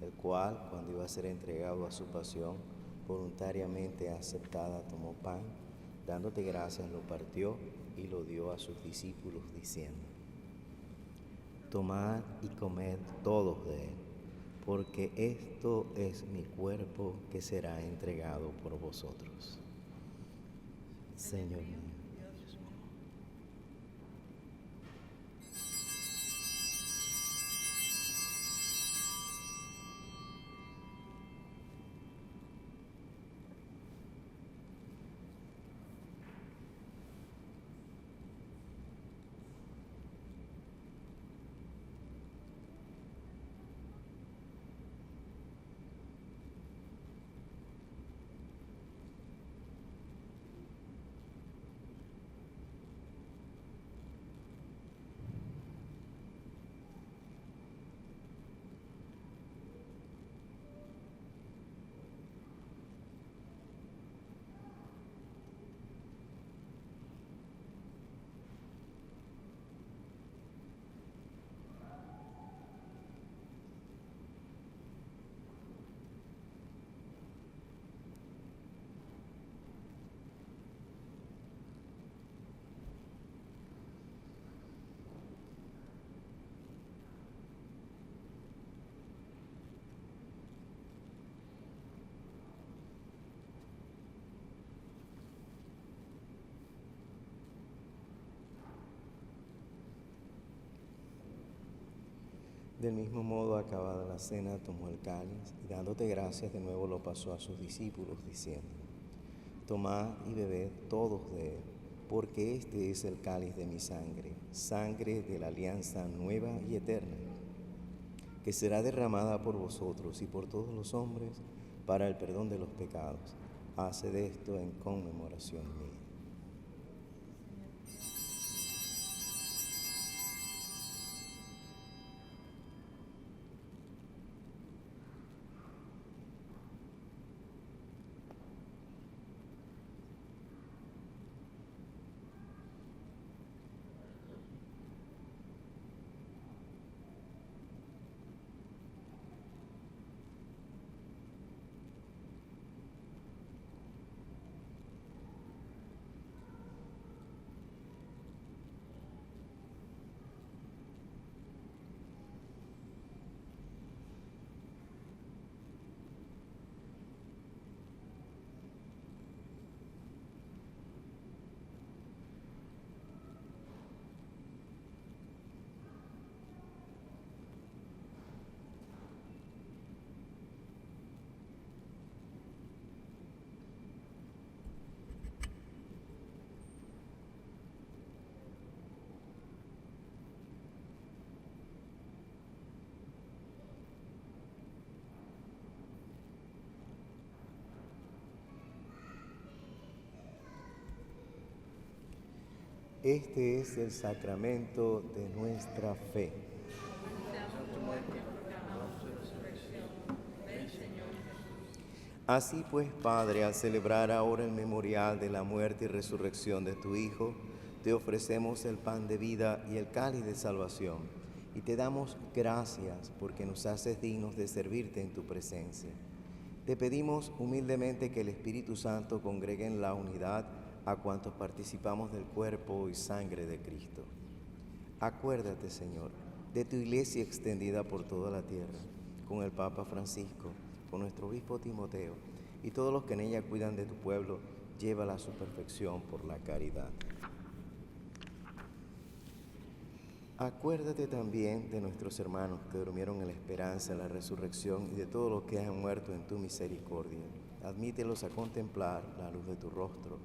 el cual, cuando iba a ser entregado a su pasión, voluntariamente aceptada, tomó pan, dándote gracias, lo partió y lo dio a sus discípulos, diciendo: Tomad y comed todos de él, porque esto es mi cuerpo que será entregado por vosotros. Señor mío, Dios mío. Del mismo modo, acabada la cena, tomó el cáliz y dándote gracias de nuevo lo pasó a sus discípulos, diciendo: Tomad y bebed todos de él, porque este es el cáliz de mi sangre, sangre de la alianza nueva y eterna, que será derramada por vosotros y por todos los hombres para el perdón de los pecados. Haced esto en conmemoración mía. Este es el sacramento de nuestra fe. Así pues, Padre, al celebrar ahora el memorial de la muerte y resurrección de tu Hijo, te ofrecemos el pan de vida y el cáliz de salvación, y te damos gracias porque nos haces dignos de servirte en tu presencia. Te pedimos humildemente que el Espíritu Santo congregue en la unidad a cuantos participamos del cuerpo y sangre de Cristo. Acuérdate, Señor, de tu iglesia extendida por toda la tierra, con el Papa Francisco, con nuestro obispo Timoteo y todos los que en ella cuidan de tu pueblo, llévala a su perfección por la caridad. Acuérdate también de nuestros hermanos que durmieron en la esperanza, en la resurrección y de todos los que han muerto en tu misericordia. Admítelos a contemplar la luz de tu rostro.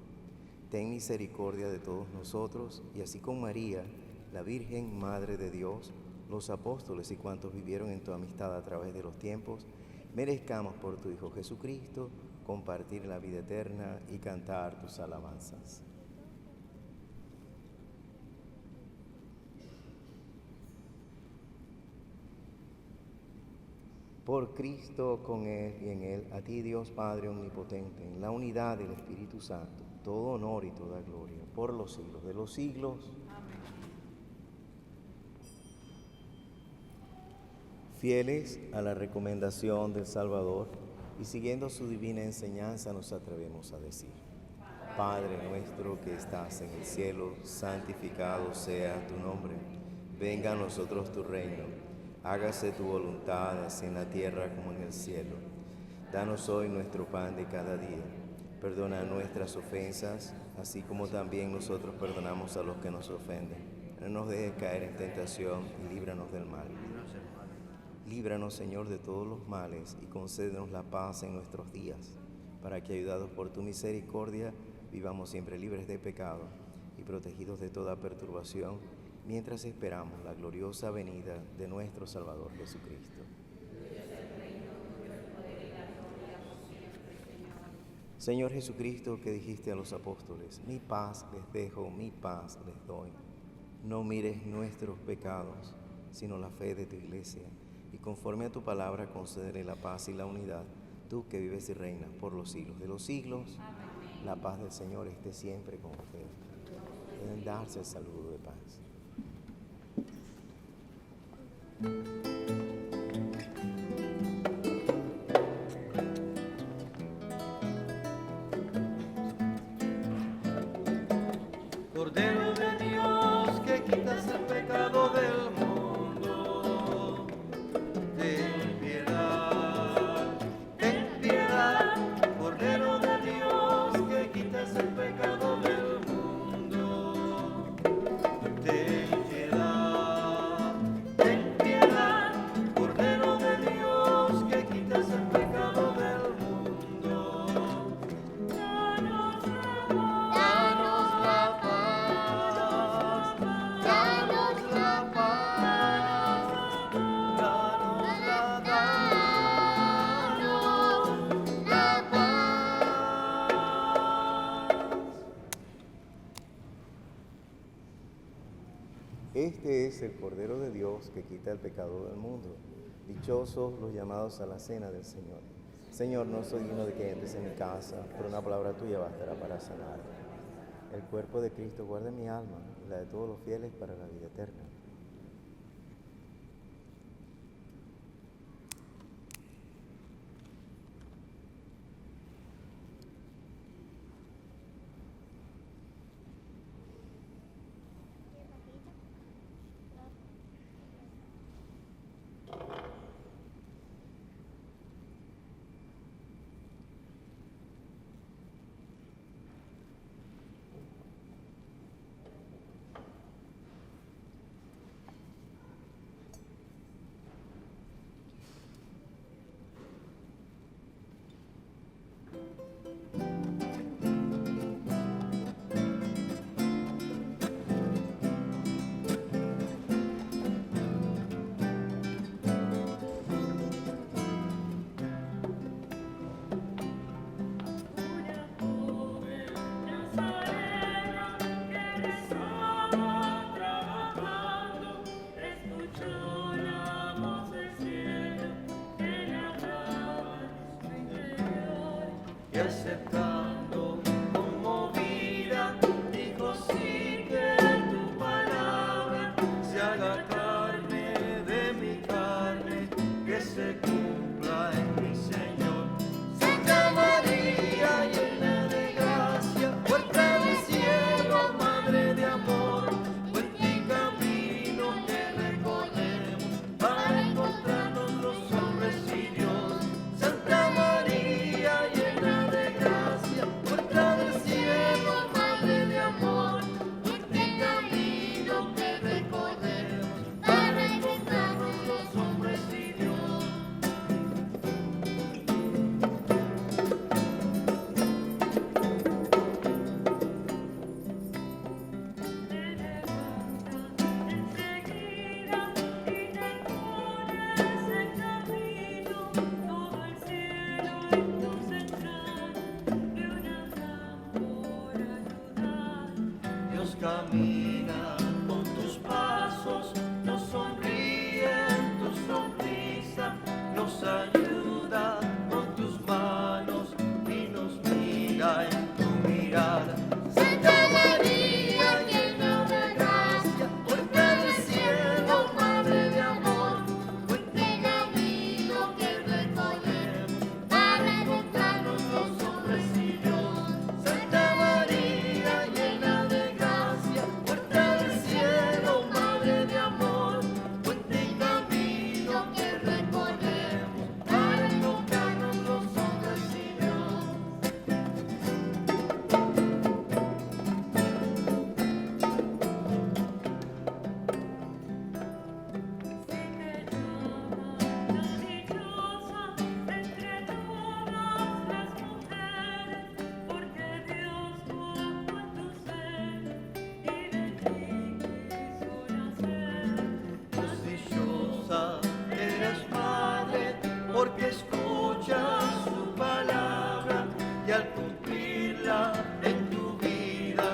Ten misericordia de todos nosotros y así con María, la Virgen Madre de Dios, los apóstoles y cuantos vivieron en tu amistad a través de los tiempos, merezcamos por tu Hijo Jesucristo compartir la vida eterna y cantar tus alabanzas. Por Cristo, con Él y en Él, a ti Dios Padre Omnipotente, en la unidad del Espíritu Santo, todo honor y toda gloria, por los siglos de los siglos. Amén. Fieles a la recomendación del Salvador y siguiendo su divina enseñanza, nos atrevemos a decir: Padre nuestro que estás en el cielo, santificado sea tu nombre. Venga a nosotros tu reino. Hágase tu voluntad, así en la tierra como en el cielo. Danos hoy nuestro pan de cada día. Perdona nuestras ofensas, así como también nosotros perdonamos a los que nos ofenden. No nos dejes caer en tentación y líbranos del mal. Líbranos, Señor, de todos los males y concédenos la paz en nuestros días, para que, ayudados por tu misericordia, vivamos siempre libres de pecado y protegidos de toda perturbación, mientras esperamos la gloriosa venida de nuestro Salvador Jesucristo. Señor Jesucristo, que dijiste a los apóstoles: mi paz les dejo, mi paz les doy. No mires nuestros pecados, sino la fe de tu iglesia, y conforme a tu palabra concédele la paz y la unidad, tú que vives y reinas por los siglos de los siglos. Amén. La paz del Señor esté siempre con ustedes. Pueden darse el saludo de paz. Cordero de Dios, que quitas el pecado del mundo, ten piedad, Cordero de Dios, que quitas el pecado del mundo, ten piedad, Cordero de Dios, que quitas el pecado del mundo. Danos la paz, danos la paz, danos la paz. Este es el Cordero de Dios que quita el pecado del mundo. Dichosos los llamados a la cena del Señor. Señor, no soy digno de que entres en mi casa, pero una palabra tuya bastará para sanar. El cuerpo de Cristo guarde mi alma y la de todos los fieles para la vida eterna. y aceptando conmovida, dijo sí que tu palabra se haga carne de mi carne, que se cumpla en mi Señor. Santa María, llena de gracia, puerta del cielo, madre de amor, puente y camino que recorremos para encontrarnos los hombres y Dios. Santa María, llena de gracia, puerta del cielo, madre de amor, puente y camino que recorremos para encontrarnos los hombres y Dios. Enseguida y te pones en camino, todo el cielo en tus entrañas, de una gran por ayudar. Dios camina con tus pasos, nos sonríe en tu sonrisa, nos ayuda con tus manos y nos mira en tu mirada. Santa María, llena de gracia, puerta del cielo, madre de amor, puente y camino que recorremos para encontrarnos los hombres y Dios. Santa María, llena de gracia, puerta del cielo, madre de amor, puente y camino que recorremos para encontrarnos los hombres y Dios. Si te llamas la dichosa entre todas las mujeres, porque Dios colocó en tu ser y de ti quiso nacer. Dios dichosa eres madre, porque escuchas su palabra y al cumplirla en tu vida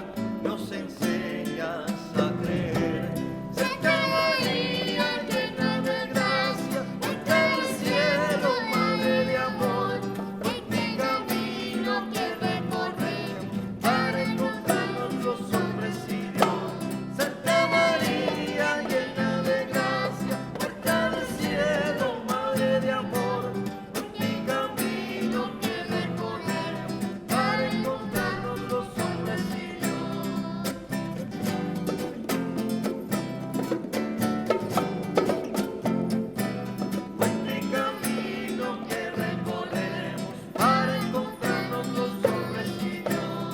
nos enseñas a creer. Santa María, llena de gracia, puerta del cielo, madre de amor, puente y camino que recorremos para encontrarnos los hombres y Dios. Santa María, llena de gracia, puerta del cielo, madre de amor, puente y camino que recorremos para encontrarnos los hombres y Dios. Puente y camino que recorremos para encontrarnos los hombres y Dios.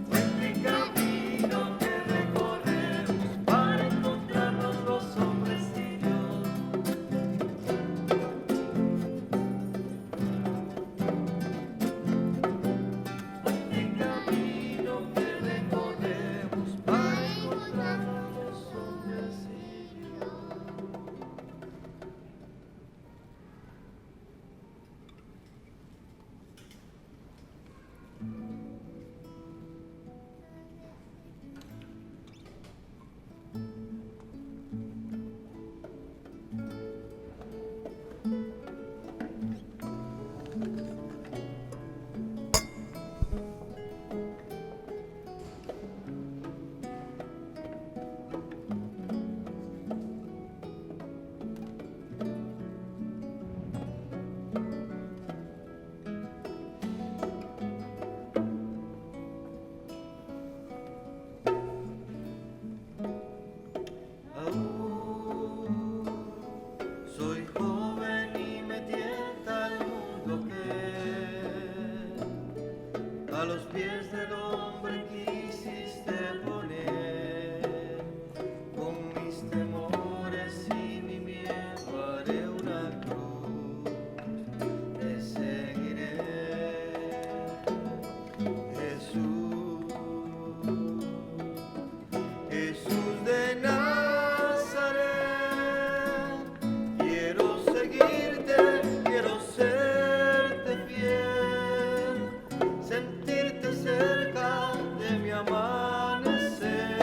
Puente y camino que recorremos para encontrarnos los hombres y Dios. Puente y camino que recorremos para encontrarnos los hombres y Dios. Soy joven y me tienta el mundo que a los pies del hombre quisiste poner. Con mis temores y mi miedo haré una cruz, te seguiré, Jesús, Jesús de Nazaret. Quiero seguirte, quiero serte fiel, sentirte cerca de mi amanecer.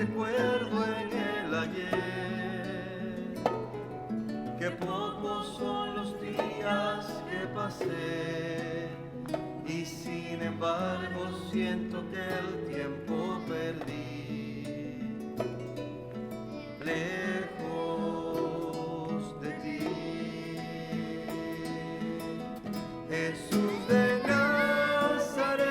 recuerdo en el ayer, que pocos son los días que pasé, y sin embargo siento que el tiempo perdí, lejos de ti. Jesús de Nazaret,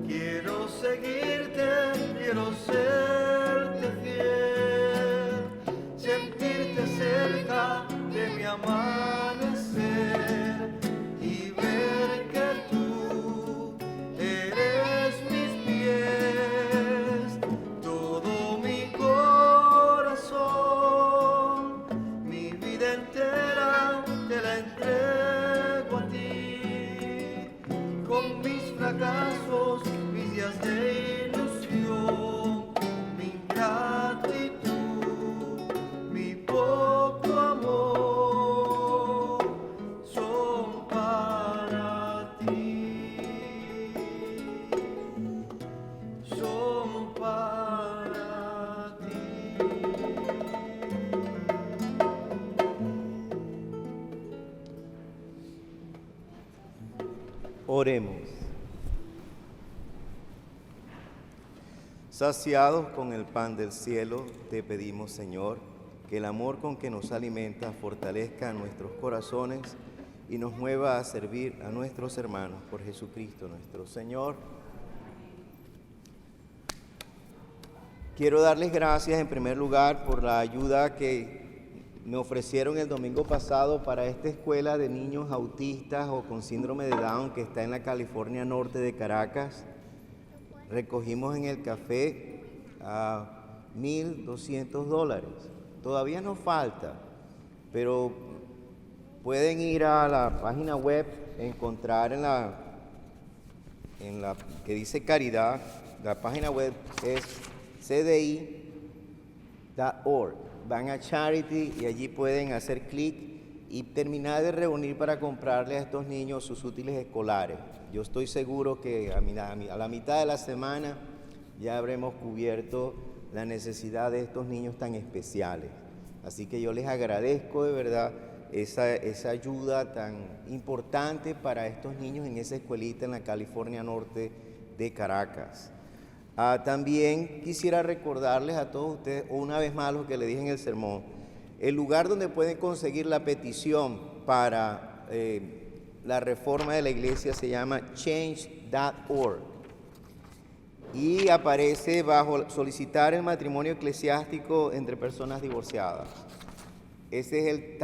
quiero seguirte, quiero serte fiel, sentirte cerca de mi amanecer y ver que tú eres mis pies, todo mi corazón, mi vida entera te la entrego a ti, con mis fracasos, mis días de ilusión, mi ingratitud, mi poco amor, son para ti, son para ti. Oremos. Saciados con el pan del cielo, te pedimos, Señor, que el amor con que nos alimenta fortalezca nuestros corazones y nos mueva a servir a nuestros hermanos por Jesucristo nuestro Señor. Quiero darles gracias en primer lugar por la ayuda que me ofrecieron el domingo pasado para esta escuela de niños autistas o con síndrome de Down que está en la California Norte de Caracas. Recogimos en el café a $1,200. Todavía nos falta, pero pueden ir a la página web, encontrar en la que dice Caridad. La página web es cdi.org. Van a Charity y allí pueden hacer clic y terminar de reunir para comprarle a estos niños sus útiles escolares. Yo estoy seguro que a la mitad de la semana ya habremos cubierto la necesidad de estos niños tan especiales. Así que yo les agradezco de verdad esa ayuda tan importante para estos niños en esa escuelita en la California Norte de Caracas. También quisiera recordarles a todos ustedes, una vez más lo que le dije en el sermón, el lugar donde pueden conseguir la petición para la reforma de la iglesia se llama change.org y aparece bajo solicitar el matrimonio eclesiástico entre personas divorciadas. Ese es el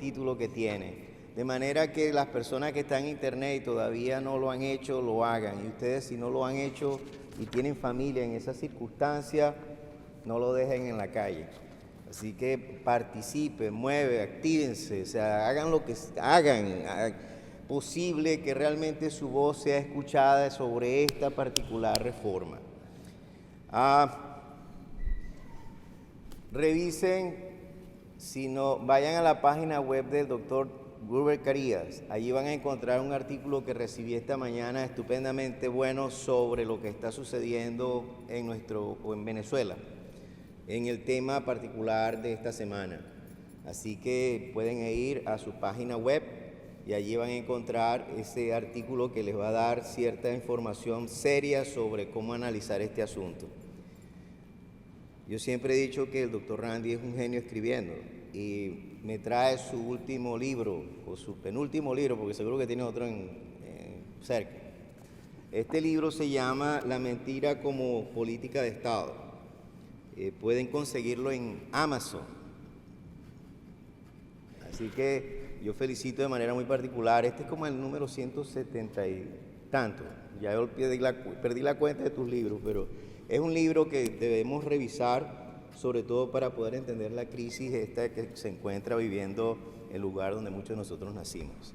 título que tiene. De manera que las personas que están en internet y todavía no lo han hecho, lo hagan. Y ustedes, si no lo han hecho y tienen familia en esa circunstancia, no lo dejen en la calle. Así que participen, mueven, actívense, o sea, hagan lo que hagan posible que realmente su voz sea escuchada sobre esta particular reforma. Revisen, si no, vayan a la página web del doctor Gruber Carías. Allí van a encontrar un artículo que recibí esta mañana estupendamente bueno sobre lo que está sucediendo en Venezuela, en el tema particular de esta semana. Así que pueden ir a su página web y allí van a encontrar ese artículo que les va a dar cierta información seria sobre cómo analizar este asunto. Yo siempre he dicho que el doctor Randy es un genio escribiendo y me trae su último libro, o su penúltimo libro, porque seguro que tiene otro cerca. Este libro se llama La mentira como política de Estado. Pueden conseguirlo en Amazon. Así que yo felicito de manera muy particular. Este es como el número 170 y tanto. Ya yo perdí la cuenta de tus libros, pero es un libro que debemos revisar, sobre todo para poder entender la crisis esta que se encuentra viviendo el lugar donde muchos de nosotros nacimos.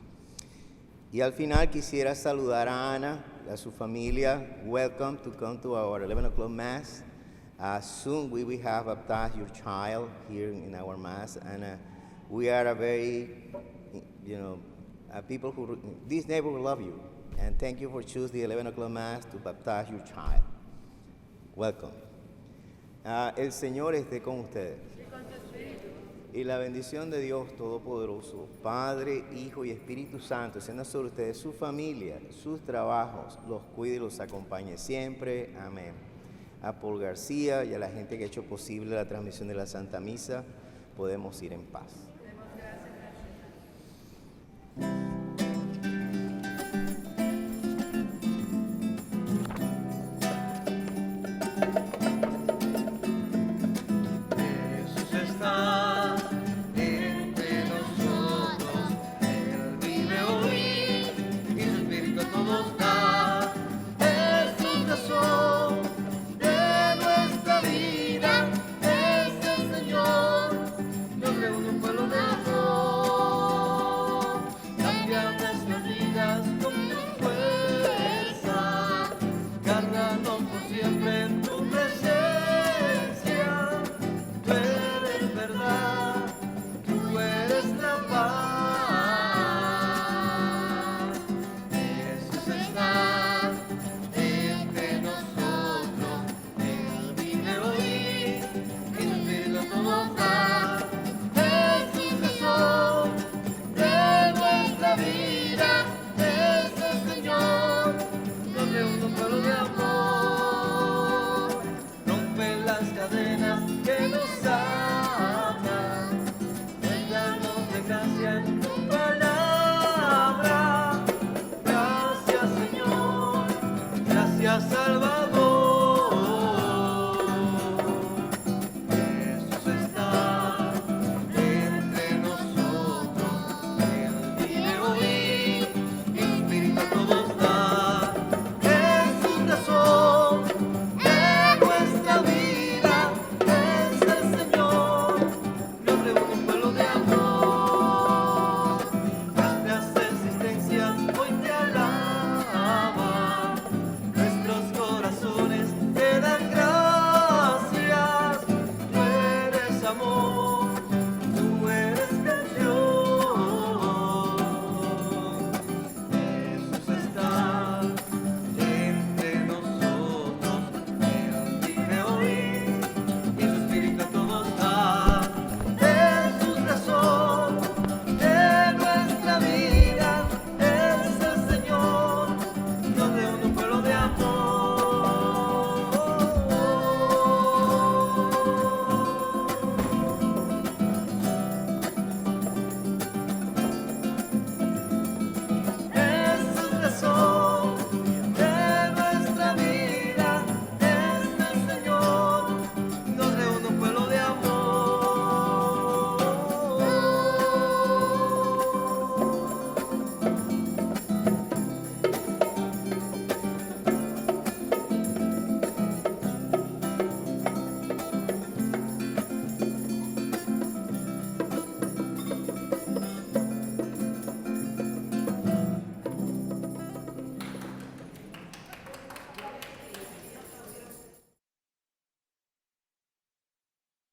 Y al final quisiera saludar a Ana, a su familia. Welcome to come to our 11 o'clock Mass. Soon we will have baptized your child here in our Mass, and we are a very, people who, this neighborhood love you, and thank you for choosing the 11 o'clock Mass to baptize your child. Welcome. El Señor esté con ustedes. Y la bendición de Dios Todopoderoso, Padre, Hijo y Espíritu Santo, descienda sobre ustedes, su familia, sus trabajos, los cuide y los acompañe siempre. Amén. A Paul García y a la gente que ha hecho posible la transmisión de la Santa Misa, podemos ir en paz.